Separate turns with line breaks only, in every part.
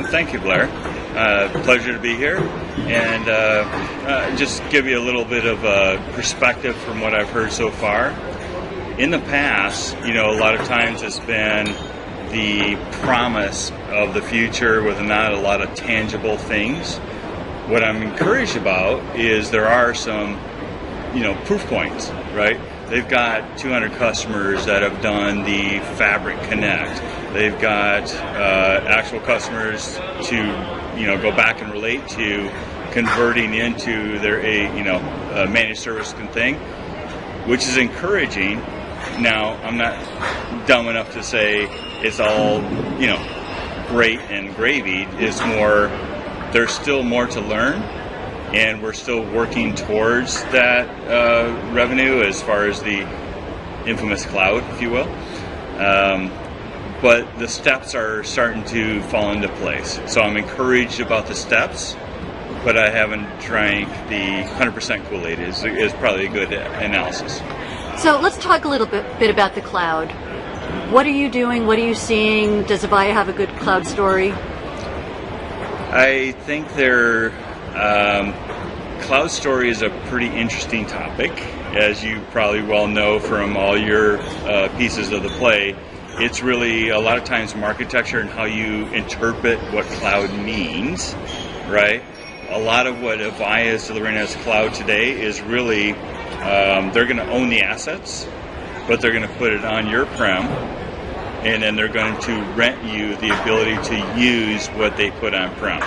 Thank you, Blair. Pleasure to be here, and just give you a little bit of perspective from what I've heard so far. In the past, a lot of times it's been the promise of the future with not a lot of tangible things. What I'm encouraged about is there are some, proof points, right? They've got 200 customers that have done the Fabric Connect. They've got actual customers to, go back and relate to converting into their a managed service thing, which is encouraging. Now, I'm not dumb enough to say it's all, great and gravy. It's more, there's still more to learn, and we're still working towards that revenue as far as the infamous cloud, if you will. But the steps are starting to fall into place. So I'm encouraged about the steps, but I haven't drank the 100% Kool-Aid is probably a good analysis.
So let's talk a little bit about the cloud. What are you doing? What are you seeing? Does Avaya have a good cloud story?
I think their cloud story is a pretty interesting topic. As you probably well know from all your pieces of the play, it's really a lot of times architecture and how you interpret what cloud means, right? A lot of what Avaya is delivering as cloud today is really, they're going to own the assets, but they're going to put it on your prem, and then they're going to rent you the ability to use what they put on prem.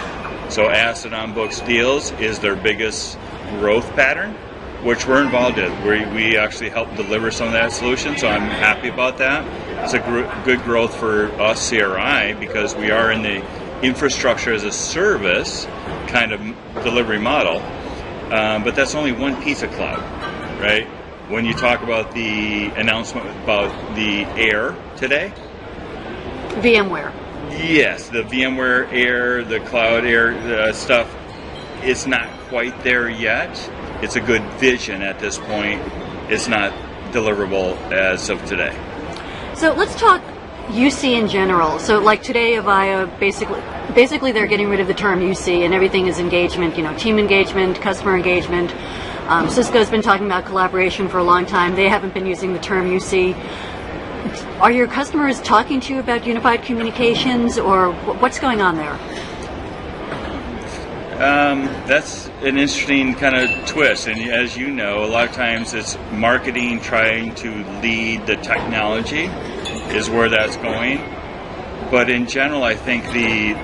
So asset on books deals is their biggest growth pattern, which we're involved in. We actually help deliver some of that solution, so I'm happy about that. It's a good growth for us, CRI, because we are in the infrastructure as a service kind of delivery model, but that's only one piece of cloud, right? When you talk about the announcement about the Air today,
VMware.
Yes, the VMware Air, the Cloud Air stuff, it's not quite there yet. It's a good vision at this point. It's not deliverable as of today.
So let's talk UC in general. So like today, Avaya, basically they're getting rid of the term UC and everything is engagement, team engagement, customer engagement. Cisco's been talking about collaboration for a long time. They haven't been using the term UC. Are your customers talking to you about unified communications, or what's going on there?
That's an interesting kind of twist, and as you know, a lot of times it's marketing trying to lead the technology is where that's going. But in general, I think the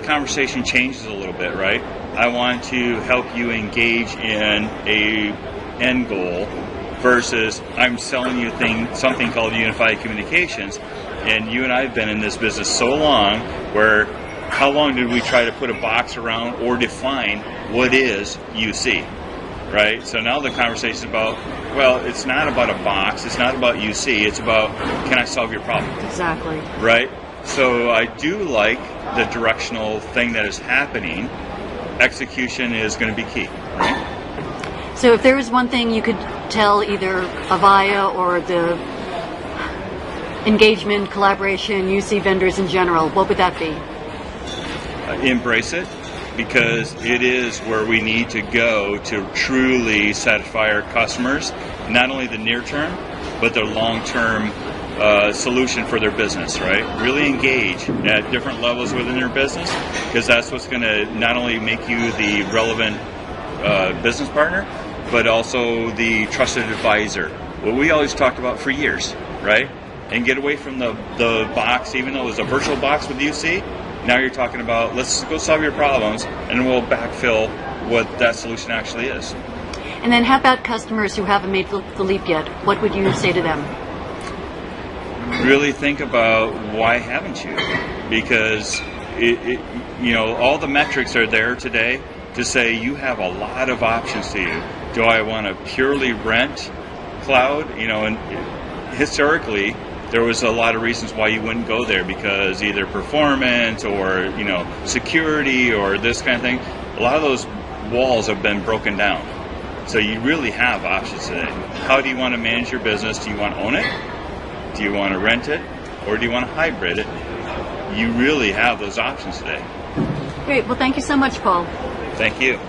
conversation changes a little bit, right? I want to help you engage in a end goal versus I'm selling you something called unified communications, and you and I have been in this business so long where how long did we try to put a box around or define what is UC, right? So now the conversation is about, well, it's not about a box, it's not about UC, it's about can I solve your problem?
Exactly.
Right? So I do like the directional thing that is happening. Execution is going to be key, right?
So if there was one thing you could tell either Avaya or the engagement, collaboration, UC vendors in general, what would that be?
Embrace it, because it is where we need to go to truly satisfy our customers, not only the near term, but their long-term solution for their business, right? Really engage at different levels within their business, because that's what's going to not only make you the relevant business partner, but also the trusted advisor. What we always talked about for years, right? And get away from the box, even though it was a virtual box with UC. Now you're talking about, let's go solve your problems, and we'll backfill what that solution actually is.
And then how about customers who haven't made the leap yet? What would you say to them?
Really think about why haven't you? Because all the metrics are there today to say you have a lot of options to you. Do I want to purely rent cloud? And historically, there was a lot of reasons why you wouldn't go there, because either performance or security or this kind of thing. A lot of those walls have been broken down. So you really have options today. How do you want to manage your business? Do you want to own it? Do you want to rent it? Or do you want to hybrid it? you really have those options today.
Great. Well, thank you so much, Paul.
Thank you.